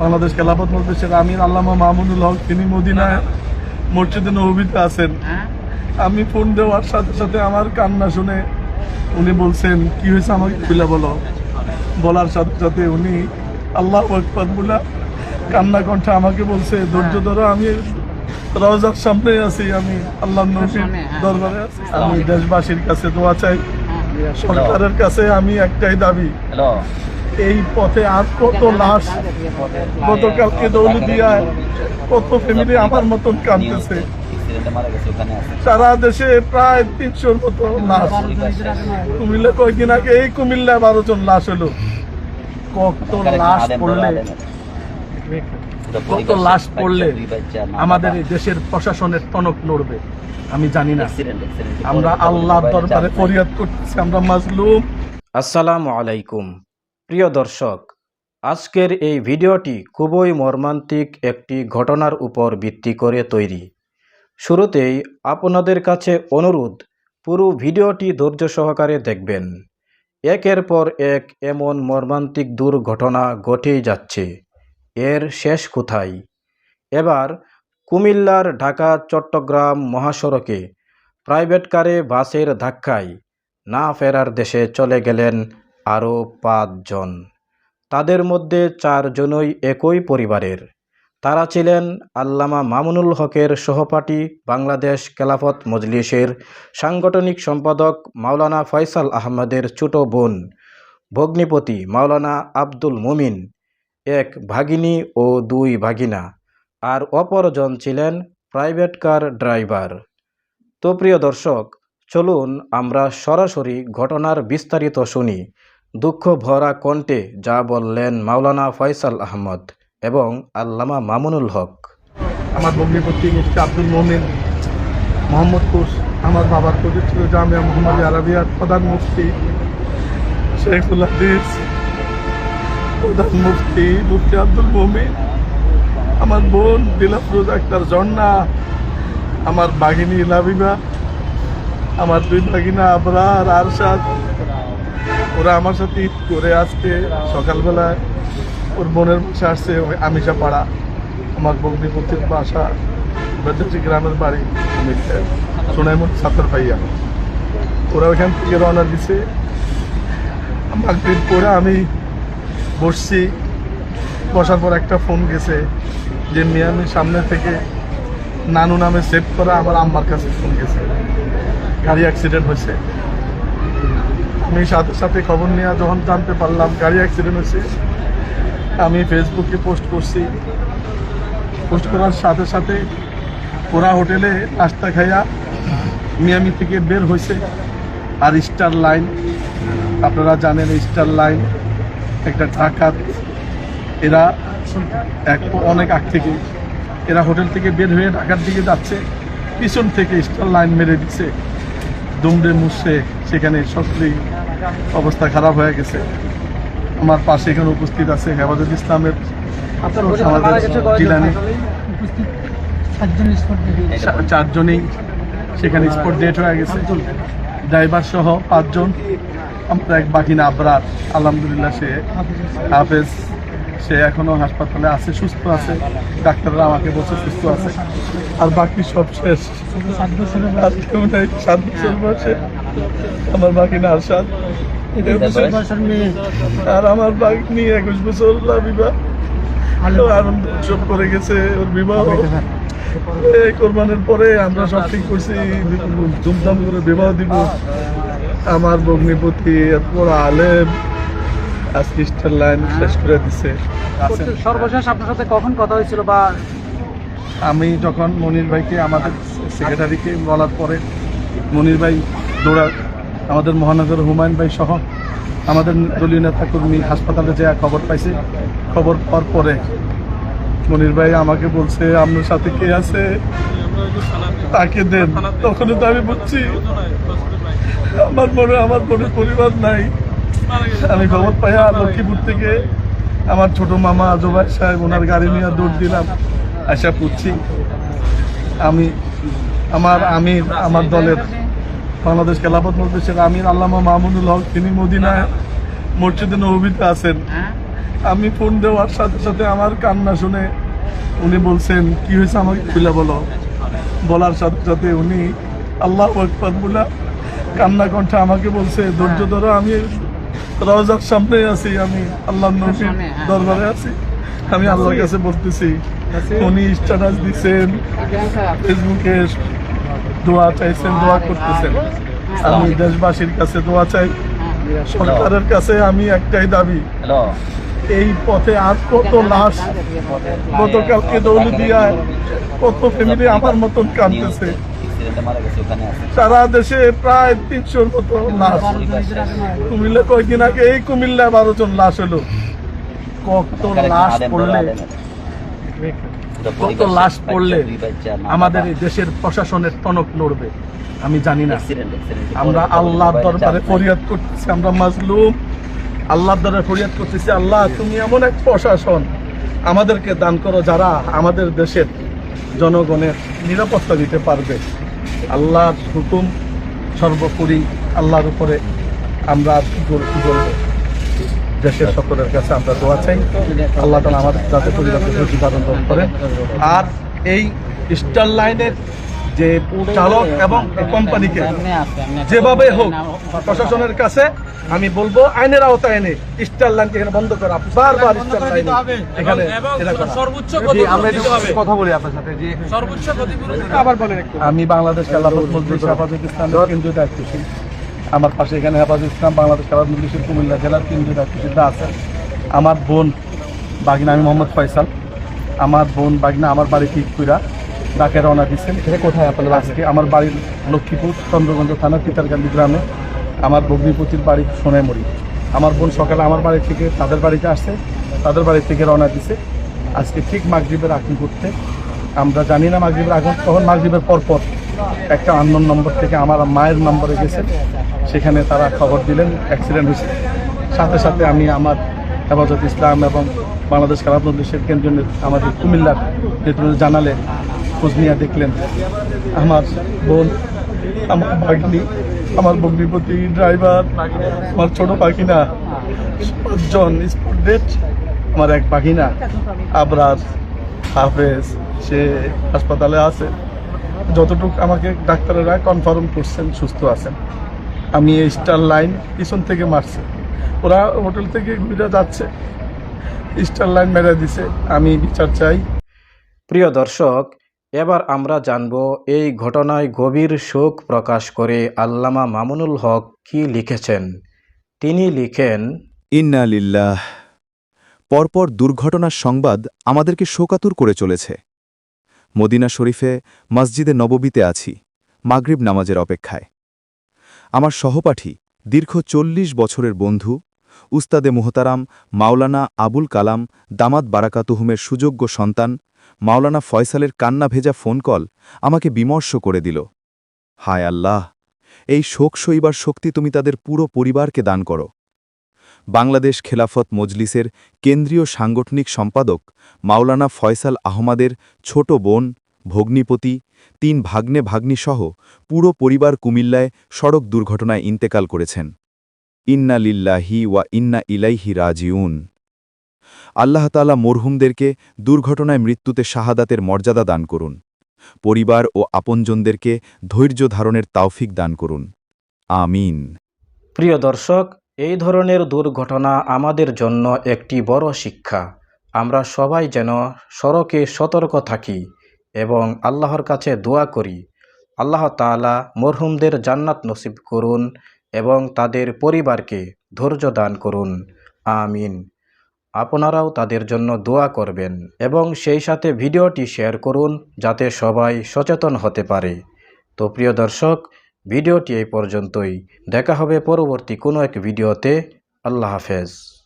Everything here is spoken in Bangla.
বাংলাদেশ খেলাফত মজলিসের আমির আল্লামা মামুনুল হক, তিনি মদিনায় মসজিদে নববীতে আছেন। আমি ফোন দেওয়ার সাথে সাথে আমার কান্না শুনে উনি বলছেন, কি হয়েছে আমাকে খুলে বলো। বলার সাথে সাথে উনি আল্লাহু আকবার বলে কান্না কণ্ঠে আমাকে বলছে, ধৈর্য ধরো, আমি রওজার সামনে আছি, আমি আল্লাহর নবীর দরবারে আছি। আমি দেশবাসীর কাছে দোয়া চাই, সরকারের কাছে আমি একটাই দাবি, এই পথে আর কত লাশ, গতকালকে দৌলতদিয়ায় কত ফ্যামিলি আমার মতন কাঁদতেছে। সারা দেশে প্রায় 300-র মতো লাশ। কুমিল্লা কয়েকদিন আগে এই কুমিল্লায় 12 জন লাশ হলো। কত লাশ পড়লে আমাদের এই দেশের প্রশাসনের টনক লড়বে আমি জানি না। আমরা আল্লাহর দরবারে ফরিয়াদ করতেছি, আমরা মাজলুম। আসসালামু আলাইকুম প্রিয় দর্শক, আজকের এই ভিডিওটি খুবই মর্মান্তিক একটি ঘটনার উপর ভিত্তি করে তৈরি। শুরুতেই আপনাদের কাছে অনুরোধ, পুরো ভিডিওটি ধৈর্য সহকারে দেখবেন। একের পর এক এমন মর্মান্তিক দুর্ঘটনা ঘটেই যাচ্ছে, এর শেষ কোথায়? এবার কুমিল্লার ঢাকা চট্টগ্রাম মহাসড়কে প্রাইভেট কারে বাসের ধাক্কায় না ফেরার দেশে চলে গেলেন আরও 5 জন। তাদের মধ্যে 4 জনই একই পরিবারের। তারা ছিলেন আল্লামা মামুনুল হকের সহপাঠী, বাংলাদেশ খেলাফত মজলিসের সাংগঠনিক সম্পাদক মাওলানা ফয়সাল আহমদের ছোট বোন ভগ্নিপতি মাওলানা আব্দুল মুমিন, এক ভাগিনী ও 2 ভাগিনা, আর অপরজন ছিলেন প্রাইভেট কার ড্রাইভার। তো প্রিয় দর্শক, চলুন আমরা সরাসরি ঘটনার বিস্তারিত শুনি। দুঃখ ভরা কণ্ঠে যা বললেন মাওলানা ফয়সাল আহমদ এবং আল্লামা মামুনুল হক। আমার ভগ্নিপতি মুফতি আব্দুল মুমিন মোহাম্মদপুর, আমার বাবার পবিত্র জামিয়া মুহাম্মাদিয়া আরাবিয়ার প্রধান মুফতি শেখুল হাদিস, প্রধান মুফতি আব্দুল মুমিন, আমার বোন দিলাফরোজ আক্তার ঝর্ণা, আমার বাঘিনী লাবিবা, আমার 2 ভাগিনা আবরার আরশাদ। ওরা আমার সাথে ঈদ করে আজকে সকালবেলায় ওর বোনের বাসা আসছে, ওই আমিষা পাড়া, আমার ভগ্নিপতির বাসা বেদাজি গ্রামের বাড়ি সোনাইমুখ সাতর ভাইয়া। ওরা ওইখান থেকে রওনা দিছে। মাগরিব পরে আমি বসছি, বসার পর একটা ফোন গেছে যে মিয়ামির সামনে থেকে নানু নামে সেভ করা আমার আম্মার কাছে ফোন গেছে, গাড়ি অ্যাক্সিডেন্ট হয়েছে। আমি সাথে সাথে খবর নিয়ে যখন জানতে পারলাম গাড়ি অ্যাক্সিডেন্ট হয়েছে, আমি ফেসবুকে পোস্ট করছি। পোস্ট করার সাথে সাথে ওরা হোটেলে নাস্তা খাইয়া মিয়ামি থেকে বের হয়েছে। আর স্টার লাইন, আপনারা জানেন স্টার লাইন একটা ডাকাত, এরা অনেক আগ থেকে এরা হোটেল থেকে বের হয়ে ঢাকার দিকে যাচ্ছে, পিছন থেকে স্টার লাইন মেরে দিচ্ছে, দুমড়ে মুছে সেখানে সত্যি অবস্থা খারাপ হয়ে গেছে। আমার পাশে এখানে উপস্থিত আছে হেফাজত ইসলামের জিলানি, 4 জনই সেখানে স্পট ডেট হয়ে গেছে, ড্রাইভার সহ 5 জন। আমরা এক বাকিনা আবরার, আলহামদুলিল্লাহ সে হাফেজ, সে এখনো হাসপাতালে আছে, সুস্থ আছে, ডাক্তাররা আমাকে বলছে সুস্থ আছে। আর বাকি সব শেষ। 7 বছর বয়সে আমার বাকিনা আরশাদ, আর আমার বাকিনী 21 বছর লাবিবা, আনন্দ উৎসব করে গেছে ওর বিবাহ। এই কোরবানের পরে আমরা সব ঠিক করছি ধুমধাম করে বিবাহ দিব। আমার ভগ্নিপতি এত বড় আলেম আজকে স্টার লাইন শেষ করে দিছে। সর্বশেষ আপনার সাথে কখন কথা হয়েছিল? বা আমি যখন মনির ভাইকে, আমাদের সেক্রেটারিকে বলার পরে মনির ভাই দৌড়া, আমাদের মহানগর হুমায়ুন ভাই সহ আমাদের দলীয় নেতা কর্মী হাসপাতালে যে খবর পাইছে, খবর পাওয়ার পরে মনির ভাই আমাকে বলছে আপনার সাথে কে আছে তাকে দেন। তখনও তো আমি বুঝছি আমার বোনের পরিবার নাই। আমি খবর পাইয়া লক্ষ্মীপুর থেকে আমার ছোট মামা জোবাই সাহেব, ওনার গাড়ি নিয়ে দৌড় দিলাম, আশা পুচ্ছি। আমার দলের বাংলাদেশ খেলাফত মজলিসের আমির আল্লামা মামুনুল হক, তিনি মদিনায় মসজিদে নববীতে আছেন। আমি ফোন দেওয়ার সাথে সাথে আমার কান্না শুনে উনি বলছেন কি হয়েছে আমাকে খুলে বলো। বলার সাথে সাথে উনি আল্লাহু আকবার বলে কান্না কণ্ঠে আমাকে বলছে ধৈর্য ধরো, আমি রওজার সামনে আছি, আমি আল্লাহর নবীর দরবারে আছি, আমি আল্লাহর কাছে বলতেছি। উনি স্ট্যাটাস দিচ্ছেন, ফেসবুকে দোয়া চাইছেন, দোয়া করতেছেন। আমি দেশবাসীর কাছে দোয়া চাই, সরকারের কাছে আমি একটাই দাবি, এই পথে আর কত লাশ, গতকালকে দৌলতদিয়ায় কত ফ্যামিলি আমার মতন কাঁদতেছে। সারা দেশে প্রায় 300-র মতো লাশ। কুমিল্লা কয়েকদিন আগে এই কুমিল্লা 12 জন লাশ হলো। কত লাশ পড়লে আমাদের এই দেশের প্রশাসনের টনক লড়বে আমি জানি না। আমরা আল্লাহর দরবারে ফরিয়াদ করতেছি, আমরা মাজলুম, আল্লাহর দরবারে ফরিয়াদ করতেছি, আল্লাহ তুমি এমন এক প্রশাসন আমাদেরকে দান করো যারা আমাদের দেশের জনগণের নিরাপত্তা দিতে পারবে। আল্লাহর হুকুম সর্বোপরি, আল্লাহর উপরে আমরা কি বলবো। দেশের সকলের কাছে আমরা দোয়া চাই, আল্লাহ তাআলা আমাদের যাতে পরিবারকে ধারণ করেন। আর এই স্টার লাইনের যে চালক এবং কোম্পানিকে যেভাবে হোক প্রশাসনের কাছে আমি বলবো আইনের আওতায় এনে স্টার লাইনকে এখানে বন্ধ করা, বারবার স্টার লাইন এখানে কথা বলি আপনার সাথে যে সর্বোচ্চ ক্ষতিপূরণ আবার বলেন একটু। আমি বাংলাদেশ খেলাফত মজলিস হেফাজত ইসলামের কেন্দ্রীয় দায়িত্বশীল। আমার পাশে এখানে হেফাজত ইসলাম বাংলাদেশ খেলাফত মজলিসের কুমিল্লা জেলার কেন্দ্রীয় দায়িত্বশীল আছে। আমার বোন বাগিনা, আমি মোহাম্মদ ফয়সাল, আমার বোন বাগিনা আমার বাড়ি পিটকুইরা ডাকে রওনা দিচ্ছেন। কোথায় আপনার? আজকে আমার বাড়ির লক্ষ্মীপুর চন্দ্রগঞ্জ থানার পিতারকান্দি গ্রামে, আমার ভগ্নিপতির বাড়ি সোনাইমুড়ি। আমার বোন সকালে আমার বাড়ি থেকে তাদের বাড়িতে আসছে, তাদের বাড়ি থেকে রওনা দিছে আজকে ঠিক মাগরিবের আগুন করতে। আমরা জানি না মাগরিবের আগুন, তখন মাগরিবের পরপর একটা আননোন নম্বর থেকে আমার মায়ের নম্বরে গেছে, সেখানে তারা খবর দিলেন অ্যাক্সিডেন্ট হয়েছে। সাথে সাথে আমি আমার হেফাজত ইসলাম এবং বাংলাদেশ খেলাফত মজলিসের কেন্দ্রীয় আমাদের কুমিল্লার নেতৃত্ব জানালে খোঁজ নিয়ে দেখলেন আমার বোন, আমার ভাগ্নি, আমার ভগ্নিপতি, ড্রাইভার, আমার ছোট পাখিনা 5 জন স্পট ডেড। আমার এক পাখিনা আবরার হাফেজ, সে হাসপাতালে আছে। যতটুকু আমাকে ডাক্তারেরা কনফার্ম করছেন সুস্থ আছেন। আমি এই স্টার লাইন পিছন থেকে মারছে, ওরা হোটেল থেকে ঘুরে যাচ্ছে, স্টার লাইন মেরে দিছে। আমি বিচার চাই। প্রিয় দর্শক, এবার আমরা জানব এই ঘটনায় গভীর শোক প্রকাশ করে আল্লামা মামুনুল হক কি লিখেছেন। তিনি লিখেন, ইন্না লিল্লাহ। পরপর দুর্ঘটনার সংবাদ আমাদেরকে শোকাতুর করে চলেছে। মদিনা শরীফে মসজিদে নববীতে আছি, মাগরিব নামাজের অপেক্ষায়। আমার সহপাঠী, দীর্ঘ 40 বছরের বন্ধু, উস্তাদে মুহতারাম মাওলানা আবুল কালাম দামাত বারাকাতুহুমের সুযোগ্য সন্তান মাওলানা ফয়সালের কান্না ভেজা ফোন কল আমাকে বিমর্ষ করে দিল। হায় আল্লাহ, এই শোক সইবার শক্তি তুমি তাদের পুরো পরিবারকে দান করো। বাংলাদেশ খেলাফত মজলিসের কেন্দ্রীয় সাংগঠনিক সম্পাদক মাওলানা ফয়সাল আহমাদের ছোট বোন, ভগ্নিপতি, 3 ভাগ্নে ভাগ্নিসহ পুরো পরিবার কুমিল্লায় সড়ক দুর্ঘটনায় ইন্তেকাল করেছেন। ইন্না লিল্লাহি ওয়া ইন্না ইলাইহি রাজিউন। আল্লাহ তাআলা মরহুমদেরকে দুর্ঘটনায় মৃত্যুতে শাহাদাতের মর্যাদা দান করুন। পরিবার ও আপনজনদেরকে ধৈর্য ধারণের তাওফিক দান করুন। আমিন। প্রিয় দর্শক, এই ধরনের দুর্ঘটনা আমাদের জন্য একটি বড় শিক্ষা। আমরা সবাই যেন সড়কে সতর্ক থাকি এবং আল্লাহর কাছে দোয়া করি। আল্লাহ তাআলা মরহুমদের জান্নাত নসিব করুন এবং তাদের পরিবারকে ধৈর্য দান করুন। আমিন। আপনারাও তাদের জন্য দোয়া করবেন এবং সেই সাথে ভিডিওটি শেয়ার করুন যাতে সবাই সচেতন হতে পারে। তো প্রিয় দর্শক, ভিডিওটি এই পর্যন্তই। দেখা হবে পরবর্তী কোনো এক ভিডিওতে। আল্লাহ হাফেজ।